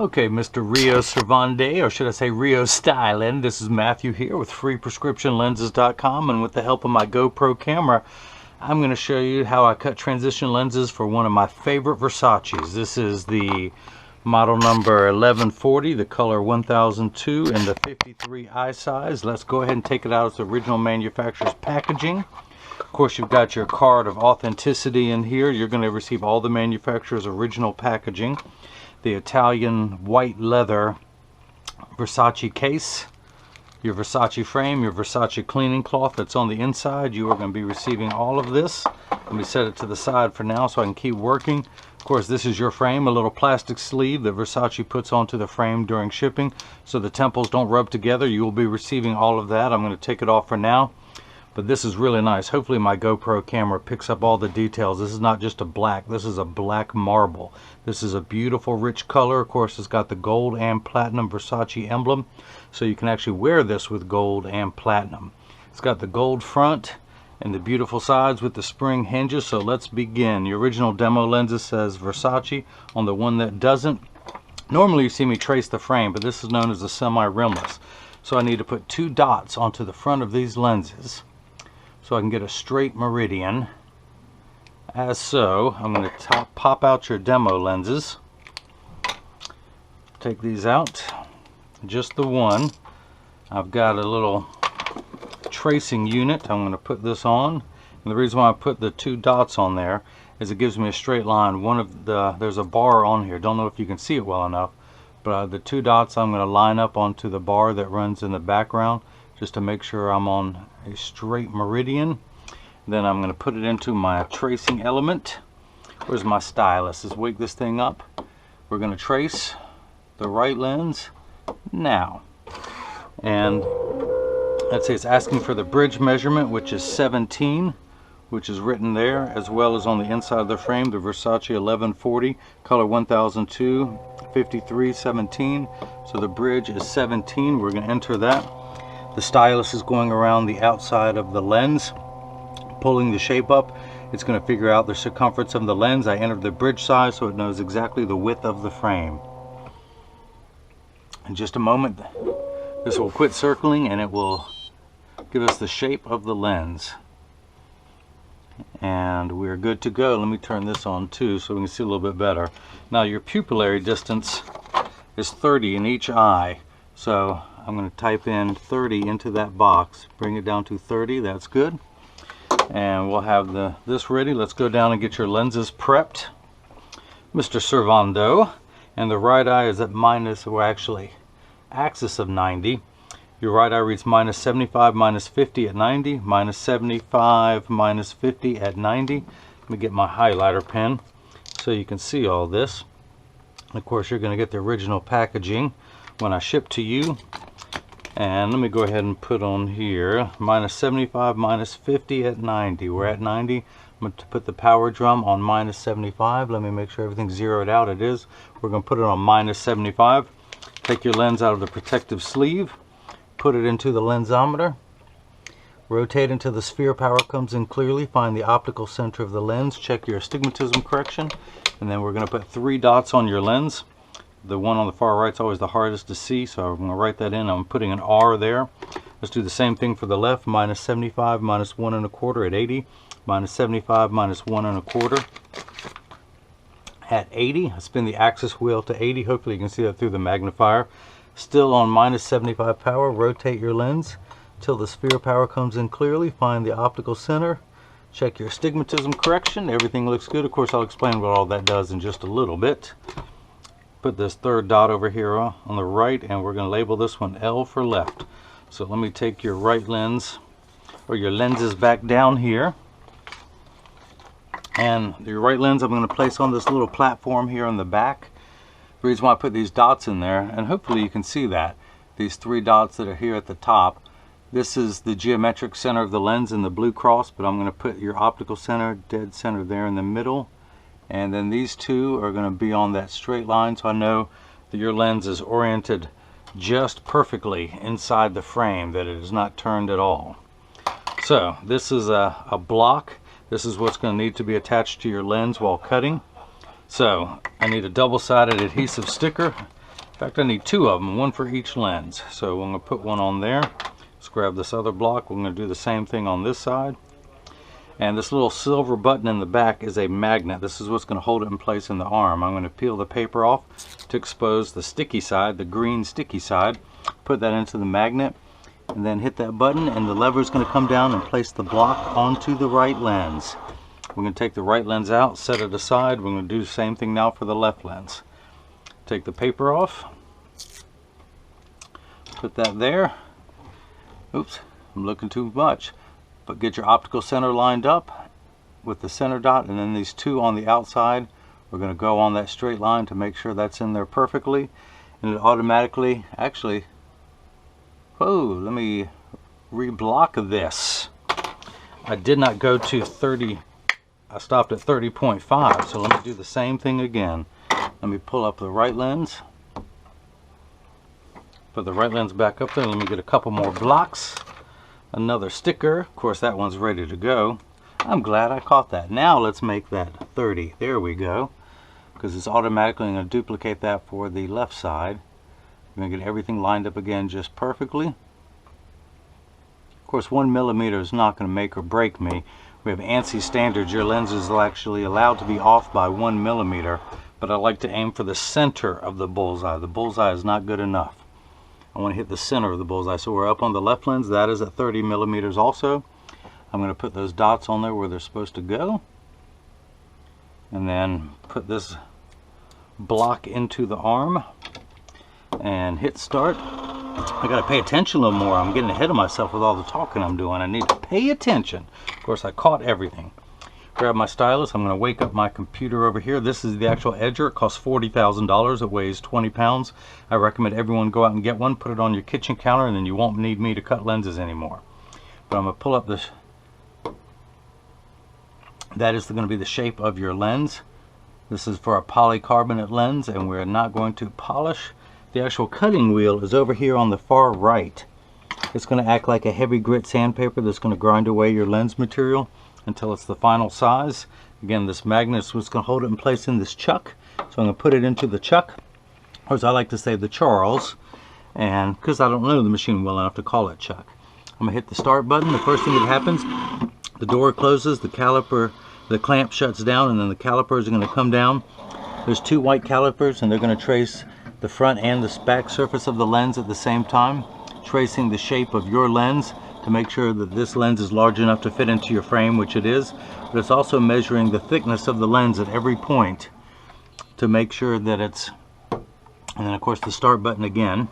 Okay, Mr. Rio Servande, or should I say Rio Styling. This is Matthew here with FreePrescriptionLenses.com, and with the help of my GoPro camera, I'm going to show you how I cut transition lenses for one of my favorite Versace's. This is the model number 1140, the color 1002, and the 53i size. Let's go ahead and take it out of its original manufacturer's packaging. Of course, you've got your card of authenticity in here. You're going to receive all the manufacturer's original packaging. The Italian white leather Versace case, your Versace frame, your Versace cleaning cloth that's on the inside. You are going to be receiving all of this. Let me set it to the side for now so I can keep working. Of course, this is your frame, a little plastic sleeve that Versace puts onto the frame during shipping so the temples don't rub together. You will be receiving all of that. I'm going to take it off for now. But this is really nice. Hopefully my GoPro camera picks up all the details. This is not just a black, this is a black marble. This is a beautiful rich color. Of course, it's got the gold and platinum Versace emblem, so you can actually wear this with gold and platinum. It's got the gold front and the beautiful sides with the spring hinges. So let's begin. The original demo lenses says Versace. On the one that doesn't, normally you see me trace the frame, but this is known as a semi-rimless. So I need to put 2 dots onto the front of these lenses so I can get a straight meridian, as so. I'm going to pop out your demo lenses. Take these out, just the one. I've got a little tracing unit. I'm going to put this on, and the reason why I put the 2 dots on there is it gives me a straight line. There's a bar on here. Don't know if you can see it well enough, but the 2 dots I'm going to line up onto the bar that runs in the background, just to make sure I'm on a straight meridian. Then I'm going to put it into my tracing element. Where's my stylus? Let's wake this thing up. We're going to trace the right lens now. And let's say it's asking for the bridge measurement, which is 17, which is written there, as well as on the inside of the frame, the Versace 1140, color 1002, 53, 17. So the bridge is 17. We're going to enter that. The stylus is going around the outside of the lens, pulling the shape up. It's going to figure out the circumference of the lens. I entered the bridge size so it knows exactly the width of the frame. In just a moment, this will quit circling and it will give us the shape of the lens. And we're good to go. Let me turn this on too so we can see a little bit better. Now your pupillary distance is 30 in each eye. So I'm going to type in 30 into that box, bring it down to 30. That's good. And we'll have this ready. Let's go down and get your lenses prepped, Mr. Servando. And the right eye is at minus, or actually axis of 90. Your right eye reads minus 75, minus 50 at 90, minus 75, minus 50 at 90. Let me get my highlighter pen so you can see all this. And of course, you're going to get the original packaging when I ship to you. And let me go ahead and put on here minus 75, minus 50 at 90. We're at 90. I'm going to put the power drum on minus 75. Let me make sure everything's zeroed out. It is. We're going to put it on minus 75. Take your lens out of the protective sleeve. Put it into the lensometer. Rotate until the sphere power comes in clearly. Find the optical center of the lens. Check your astigmatism correction. And then we're going to put 3 dots on your lens. The one on the far right is always the hardest to see, so I'm going to write that in. I'm putting an R there. Let's do the same thing for the left. Minus 75, minus 1 1/4 at 80. Minus 75, minus 1 1/4 at 80. I spin the axis wheel to 80. Hopefully you can see that through the magnifier. Still on minus 75 power. Rotate your lens till the sphere power comes in clearly. Find the optical center. Check your astigmatism correction. Everything looks good. Of course, I'll explain what all that does in just a little bit. Put this 3rd dot over here on the right, and we're going to label this one L for left. So let me take your right lens, or your lenses, back down here. And your right lens I'm going to place on this little platform here on the back. The reason why I put these dots in there, and hopefully you can see that, these 3 dots that are here at the top, this is the geometric center of the lens in the blue cross, but I'm going to put your optical center, dead center there in the middle. And then these 2 are going to be on that straight line, so I know that your lens is oriented just perfectly inside the frame, that it is not turned at all. So this is a block. This is what's going to need to be attached to your lens while cutting. So I need a double-sided adhesive sticker. fact, I need 2 of them, 1 for each lens. So I'm going to put one on there. Let's grab this other block. We're going to do the same thing on this side. And this little silver button in the back is a magnet. This is what's going to hold it in place in the arm. I'm going to peel the paper off to expose the sticky side, the green sticky side. Put that into the magnet and then hit that button, and the lever is going to come down and place the block onto the right lens. We're going to take the right lens out, set it aside. We're going to do the same thing now for the left lens. Take the paper off. Put that there. Oops, I'm looking too much. But get your optical center lined up with the center dot, and then these 2 on the outside, we're going to go on that straight line to make sure that's in there perfectly, and it automatically, actually, whoa, let me reblock this. I did not go to 30, I stopped at 30.5, so let me do the same thing again. Let me pull up the right lens, put the right lens back up there. Let me get a couple more blocks. Another sticker. Of course, that one's ready to go. I'm glad I caught that. Now let's make that 30. There we go. Because it's automatically going to duplicate that for the left side. We're going to get everything lined up again just perfectly. Of course, 1 millimeter is not going to make or break me. We have ANSI standards. Your lenses are actually allowed to be off by 1 millimeter. But I like to aim for the center of the bullseye. The bullseye is not good enough. I want to hit the center of the bullseye. So we're up on the left lens. That is at 30 millimeters also. I'm going to put those dots on there where they're supposed to go. And then put this block into the arm and hit start. I got to pay attention a little more. I'm getting ahead of myself with all the talking I'm doing. I need to pay attention. Of course, I caught everything. Grab my stylus. I'm going to wake up my computer over here. This is the actual edger. It costs $40,000. It weighs 20 pounds. I recommend everyone go out and get one. Put it on your kitchen counter, and then you won't need me to cut lenses anymore. But I'm going to pull up this. That is going to be the shape of your lens. This is for a polycarbonate lens, and we're not going to polish. The actual cutting wheel is over here on the far right. It's going to act like a heavy grit sandpaper that's going to grind away your lens material until it's the final size. Again, this magnet is what's going to hold it in place in this chuck. So I'm going to put it into the chuck, or as I like to say, the Charles, and because I don't know the machine well enough to call it chuck. I'm going to hit the start button. The first thing that happens, the door closes, the caliper, the clamp shuts down, and then the calipers are going to come down. There's 2 white calipers, and they're going to trace the front and the back surface of the lens at the same time, tracing the shape of your lens to make sure that this lens is large enough to fit into your frame, which it is. But it's also measuring the thickness of the lens at every point to make sure that it's, and then of course the start button again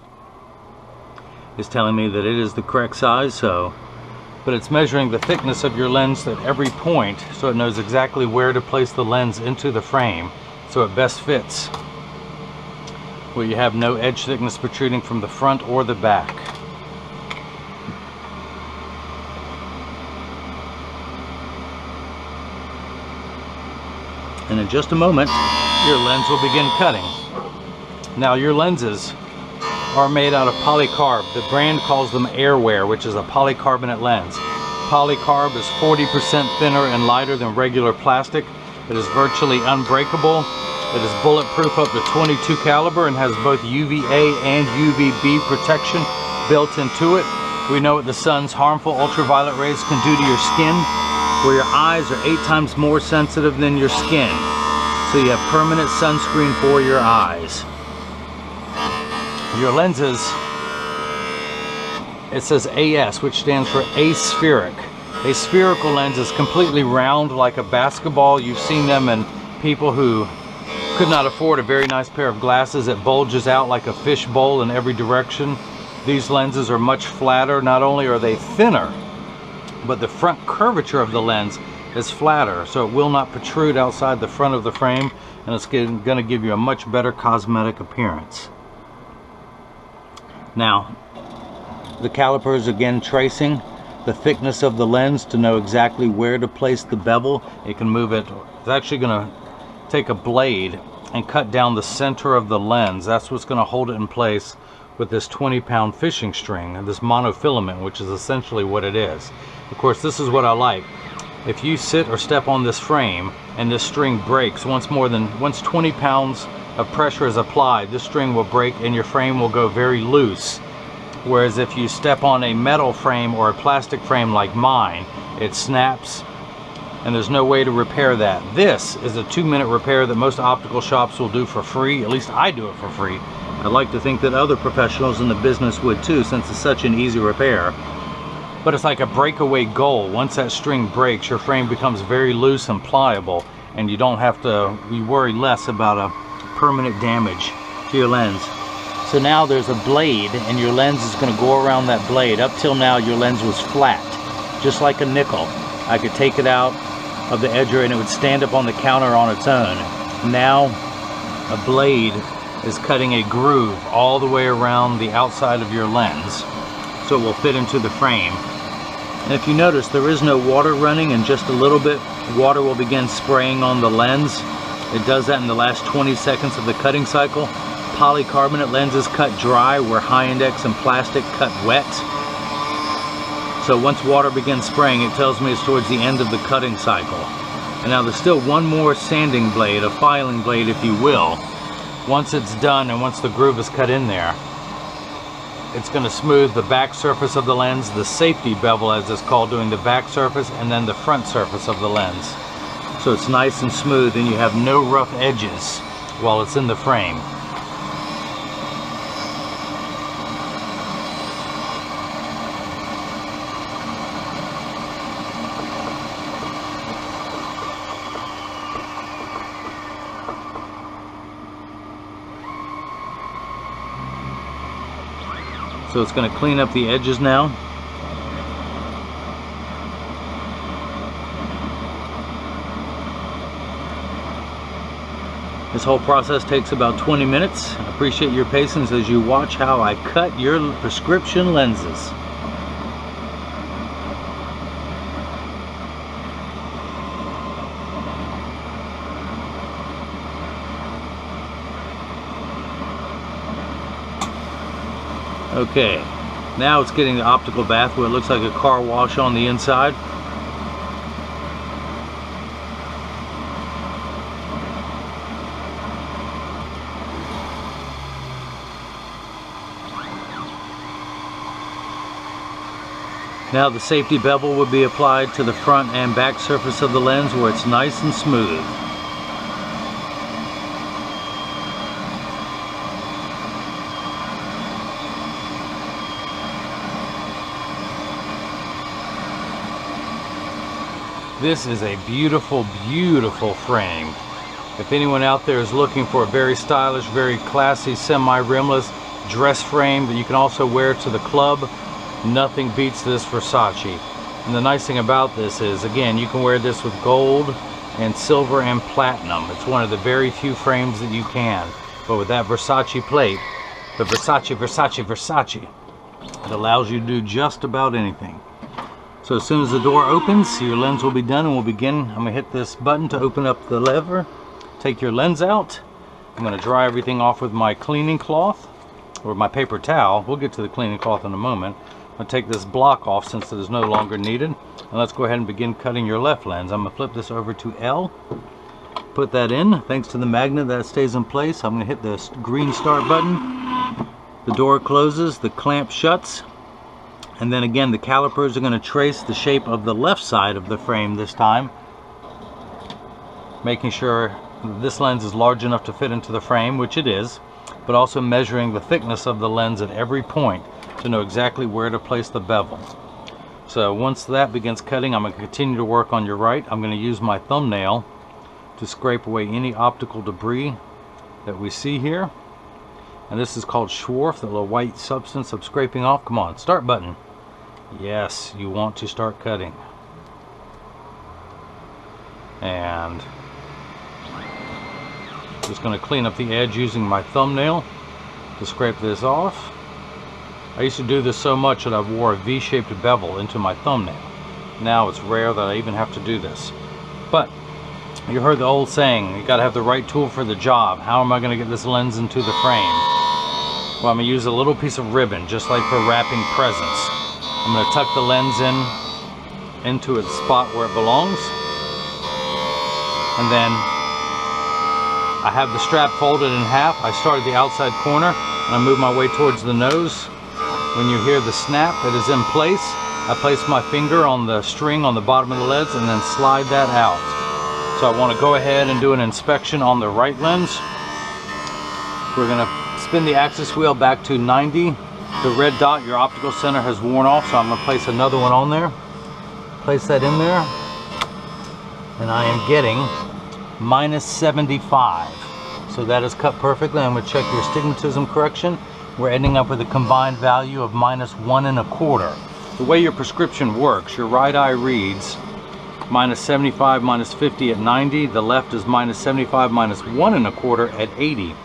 is telling me that it is the correct size. So, but it's measuring the thickness of your lens at every point, so it knows exactly where to place the lens into the frame so it best fits, where you have no edge thickness protruding from the front or the back. And in just a moment, your lens will begin cutting. Now, your lenses are made out of polycarb. The brand calls them Airwear, which is a polycarbonate lens. Polycarb is 40% thinner and lighter than regular plastic. It is virtually unbreakable. It is bulletproof up to 22 caliber and has both UVA and UVB protection built into it. We know what the sun's harmful ultraviolet rays can do to your skin, where your eyes are 8 times more sensitive than your skin. So you have permanent sunscreen for your eyes. Your lenses, it says AS, which stands for aspheric. A spherical lens is completely round like a basketball. You've seen them in people who could not afford a very nice pair of glasses that bulges out like a fish bowl in every direction. These lenses are much flatter. Not only are they thinner, but the front curvature of the lens is flatter, so it will not protrude outside the front of the frame, and it's going to give you a much better cosmetic appearance. Now, the calipers again tracing the thickness of the lens to know exactly where to place the bevel. It can move it. It's actually going to take a blade and cut down the center of the lens. That's what's going to hold it in place with this 20-pound fishing string, this monofilament, which is essentially what it is. Of course, this is what I like. If you sit or step on this frame and this string breaks, once 20 pounds of pressure is applied, this string will break and your frame will go very loose. Whereas if you step on a metal frame or a plastic frame like mine, it snaps and there's no way to repair that. This is a 2-minute repair that most optical shops will do for free. At least I do it for free. I'd like to think that other professionals in the business would too, since it's such an easy repair. But it's like a breakaway goal. Once that string breaks, your frame becomes very loose and pliable, and you don't have to worry less about a permanent damage to your lens. So now there's a blade, and your lens is going to go around that blade. Up till now, your lens was flat, just like a nickel. I could take it out of the edger and it would stand up on the counter on its own. Now a blade is cutting a groove all the way around the outside of your lens, so it will fit into the frame. And if you notice, there is no water running. In just a little bit, water will begin spraying on the lens. It does that in the last 20 seconds of the cutting cycle. Polycarbonate lenses cut dry, where high index and plastic cut wet. So once water begins spraying, it tells me it's towards the end of the cutting cycle. And now there's still one more sanding blade, a filing blade if you will. Once it's done and once the groove is cut in there, it's going to smooth the back surface of the lens, the safety bevel as it's called, doing the back surface, and then the front surface of the lens. So it's nice and smooth and you have no rough edges while it's in the frame. So it's going to clean up the edges now. This whole process takes about 20 minutes. I appreciate your patience as you watch how I cut your prescription lenses. Okay, now it's getting the optical bath where it looks like a car wash on the inside. Now the safety bevel would be applied to the front and back surface of the lens where it's nice and smooth. This is a beautiful, beautiful frame. If anyone out there is looking for a very stylish, very classy, semi-rimless dress frame that you can also wear to the club, nothing beats this Versace. And the nice thing about this is, again, you can wear this with gold and silver and platinum. It's one of the very few frames that you can. But with that Versace plate, the Versace, it allows you to do just about anything. So as soon as the door opens, your lens will be done and we'll begin. I'm gonna hit this button to open up the lever, take your lens out. I'm gonna dry everything off with my cleaning cloth or my paper towel. We'll get to the cleaning cloth in a moment. I'm gonna take this block off since it is no longer needed. And let's go ahead and begin cutting your left lens. I'm gonna flip this over to L, put that in. Thanks to the magnet that stays in place, I'm gonna hit the green start button. The door closes, the clamp shuts. And then again, the calipers are going to trace the shape of the left side of the frame this time, making sure this lens is large enough to fit into the frame, which it is, but also measuring the thickness of the lens at every point to know exactly where to place the bevel. So once that begins cutting, I'm going to continue to work on your right. I'm going to use my thumbnail to scrape away any optical debris that we see here. And this is called Schwarf, the little white substance I'm scraping off. Come on, start button. Yes, you want to start cutting. And just going to clean up the edge using my thumbnail to scrape this off. I used to do this so much that I wore a V-shaped bevel into my thumbnail. Now it's rare that I even have to do this. But you heard the old saying, you got to have the right tool for the job. How am I going to get this lens into the frame? Well, I'm going to use a little piece of ribbon, just like for wrapping presents. I'm going to tuck the lens into its spot where it belongs, and then I have the strap folded in half. I start at the outside corner and I move my way towards the nose. When you hear the snap, it is in place. I place my finger on the string on the bottom of the lens and then slide that out. So I want to go ahead and do an inspection on the right lens. We're going to spin the axis wheel back to 90. The red dot, your optical center, has worn off, so I'm going to place another one on there. Place that in there. And I am getting -75. So that is cut perfectly. I'm going to check your astigmatism correction. We're ending up with a combined value of -1 1/4. The way your prescription works, your right eye reads -75, -50 at 90. The left is -75, -1 1/4 at 80.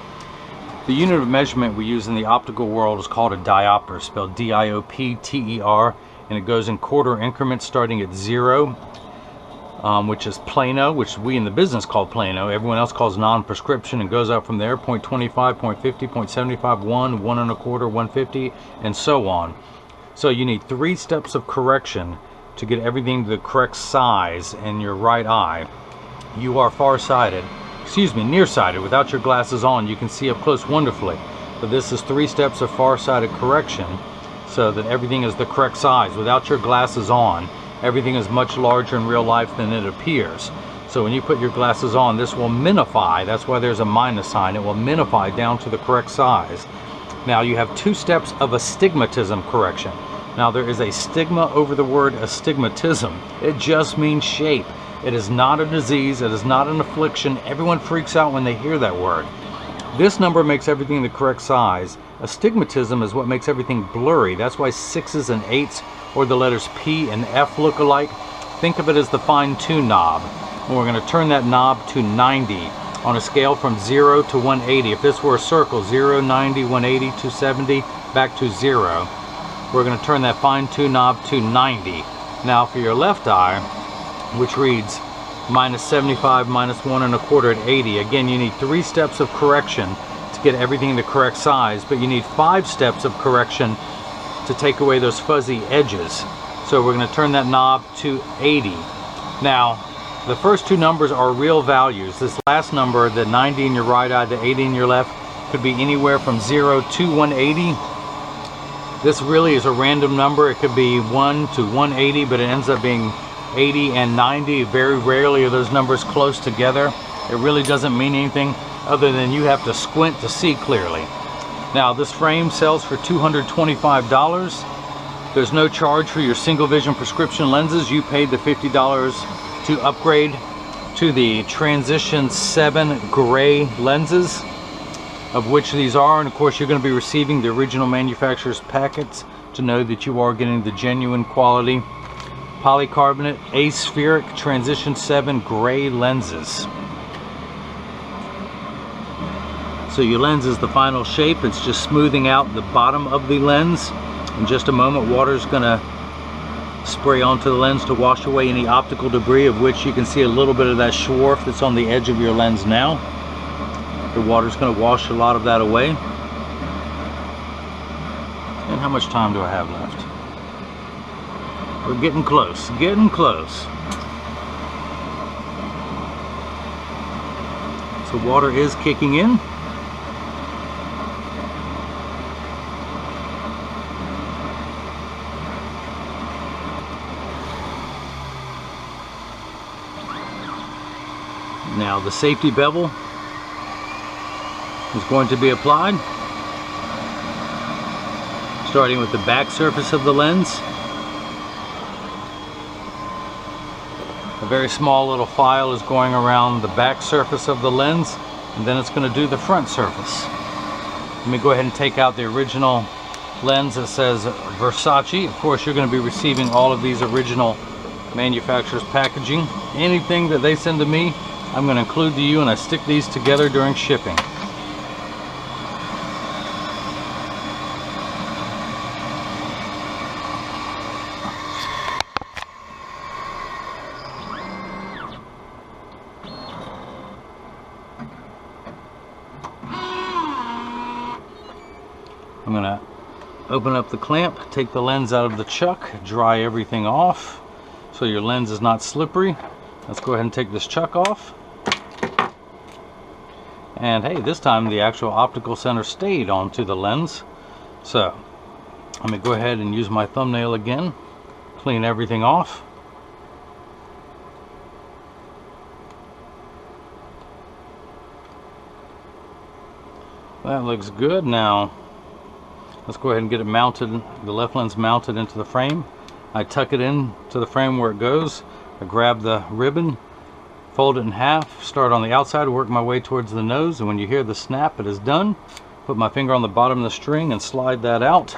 The unit of measurement we use in the optical world is called a diopter, spelled D-I-O-P-T-E-R, and it goes in quarter increments starting at 0, which is plano, which we in the business call plano. Everyone else calls non-prescription, and goes up from there, 0.25, 0.50, 0.75, 1, 1 1/4, 150, and so on. So you need 3 steps of correction to get everything to the correct size in your right eye. You are farsighted. Excuse me, nearsighted. Without your glasses on, you can see up close wonderfully. But this is 3 steps of farsighted correction so that everything is the correct size. Without your glasses on, everything is much larger in real life than it appears. So when you put your glasses on, this will minify. That's why there's a minus sign. It will minify down to the correct size. Now you have 2 steps of astigmatism correction. Now there is a stigma over the word astigmatism. It just means shape. It is not a disease, it is not an affliction. Everyone freaks out when they hear that word. This number makes everything the correct size. Astigmatism is what makes everything blurry. That's why 6s and 8s, or the letters P and F, look alike. Think of it as the fine-tune knob. And we're going to turn that knob to 90 on a scale from 0 to 180. If this were a circle, 0, 90, 180, 270, back to 0. We're going to turn that fine-tune knob to 90. Now for your left eye, which reads -75, -1 1/4 at 80. Again, you need 3 steps of correction to get everything the correct size, but you need 5 steps of correction to take away those fuzzy edges. So we're going to turn that knob to 80. Now, the first 2 numbers are real values. This last number, the 90 in your right eye, the 80 in your left, could be anywhere from 0 to 180. This really is a random number. It could be 1 to 180, but it ends up being 80 and 90. Very rarely are those numbers close together. It really doesn't mean anything other than you have to squint to see clearly. Now this frame sells for $225. There's no charge for your single vision prescription lenses. You paid the $50 to upgrade to the Transition 7 gray lenses, of which these are, and of course you're going to be receiving the original manufacturer's packets to know that you are getting the genuine quality polycarbonate aspheric Transition 7 gray lenses. So your lens is the final shape. It's just smoothing out the bottom of the lens. In just a moment, water's gonna spray onto the lens to wash away any optical debris, of which you can see a little bit of that swarf that's on the edge of your lens now. The water's gonna wash a lot of that away. And how much time do I have left? We're getting close, getting close. So water is kicking in. Now the safety bevel is going to be applied, starting with the back surface of the lens. A very small little file is going around the back surface of the lens, and then it's going to do the front surface. Let me go ahead and take out the original lens that says Versace. Of course, you're going to be receiving all of these original manufacturer's packaging. Anything that they send to me, I'm going to include to you, and I stick these together during shipping. I'm going to open up the clamp, take the lens out of the chuck, dry everything off so your lens is not slippery. Let's go ahead and take this chuck off. And hey, this time the actual optical center stayed onto the lens. So let me go ahead and use my thumbnail again, clean everything off. That looks good. Now let's go ahead and get it mounted, the left lens mounted into the frame. I tuck it in to the frame where it goes. I grab the ribbon, fold it in half, start on the outside, work my way towards the nose, and when you hear the snap, it is done. Put my finger on the bottom of the string and slide that out.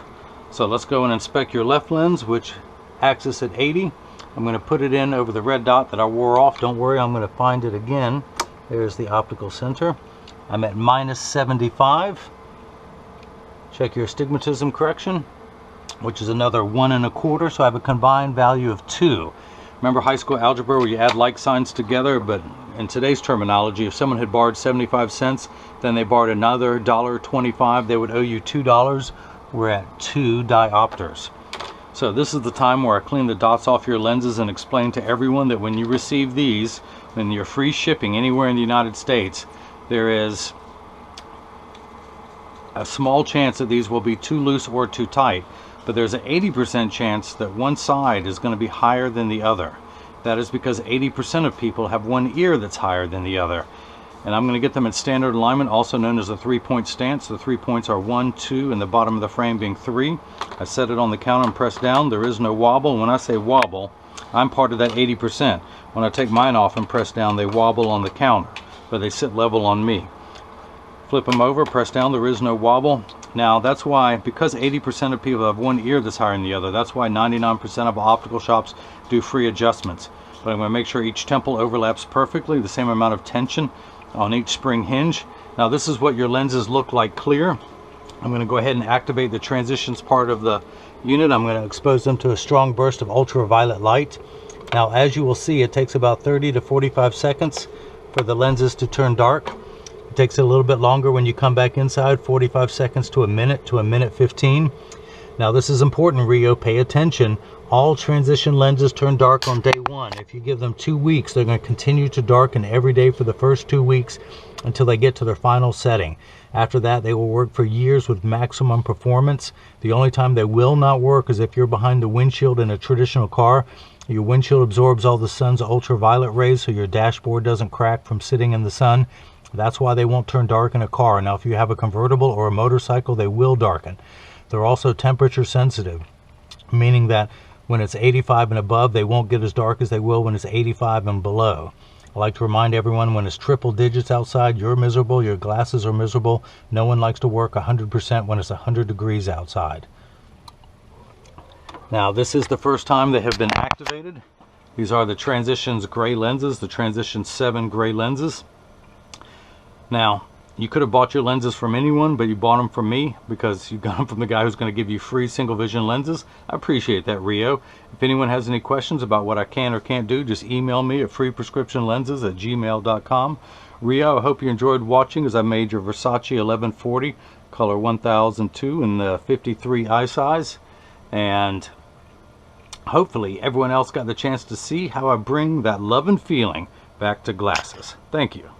So let's go and inspect your left lens, which axis at 80. I'm going to put it in over the red dot that I wore off. Don't worry, I'm going to find it again. There's the optical center. I'm at -75. Check your astigmatism correction, which is another 1 1/4, so I have a combined value of 2. Remember high school algebra where you add like signs together? But in today's terminology, if someone had borrowed 75 cents, then they borrowed another $1.25, they would owe you $2. We're at 2 diopters. So this is the time where I clean the dots off your lenses and explain to everyone that when you receive these, when you're free shipping anywhere in the United States, there is a small chance that these will be too loose or too tight, but there's an 80% chance that one side is going to be higher than the other. That is because 80% of people have one ear that's higher than the other. And I'm going to get them in standard alignment, also known as a 3-point stance. The 3 points are 1, 2, and the bottom of the frame being 3. I set it on the counter and press down. There is no wobble. When I say wobble, I'm part of that 80%. When I take mine off and press down, they wobble on the counter, but they sit level on me. Flip them over, press down, there is no wobble. Now that's why, because 80% of people have one ear that's higher than the other, that's why 99% of optical shops do free adjustments. But I'm going to make sure each temple overlaps perfectly, the same amount of tension on each spring hinge. Now this is what your lenses look like clear. I'm going to go ahead and activate the transitions part of the unit. I'm going to expose them to a strong burst of ultraviolet light. Now as you will see, it takes about 30 to 45 seconds for the lenses to turn dark. It takes a little bit longer when you come back inside, 45 seconds to a minute 15. Now this is important, Rio, pay attention. All transition lenses turn dark on day 1. If you give them 2 weeks, they're going to continue to darken every day for the first 2 weeks until they get to their final setting. After that, they will work for years with maximum performance. The only time they will not work is if you're behind the windshield in a traditional car. Your windshield absorbs all the sun's ultraviolet rays, so your dashboard doesn't crack from sitting in the sun. That's why they won't turn dark in a car. Now, if you have a convertible or a motorcycle, they will darken. They're also temperature sensitive, meaning that when it's 85 and above, they won't get as dark as they will when it's 85 and below. I like to remind everyone, when it's triple digits outside, you're miserable, your glasses are miserable. No one likes to work 100% when it's 100 degrees outside. Now, this is the first time they have been activated. These are the Transitions gray lenses, the Transition 7 gray lenses. Now, you could have bought your lenses from anyone, but you bought them from me because you got them from the guy who's going to give you free single vision lenses. I appreciate that, Rio. If anyone has any questions about what I can or can't do, just email me at freeprescriptionlenses@gmail.com. Rio, I hope you enjoyed watching as I made your Versace 1140 color 1002 in the 53 eye size. And hopefully everyone else got the chance to see how I bring that love and feeling back to glasses. Thank you.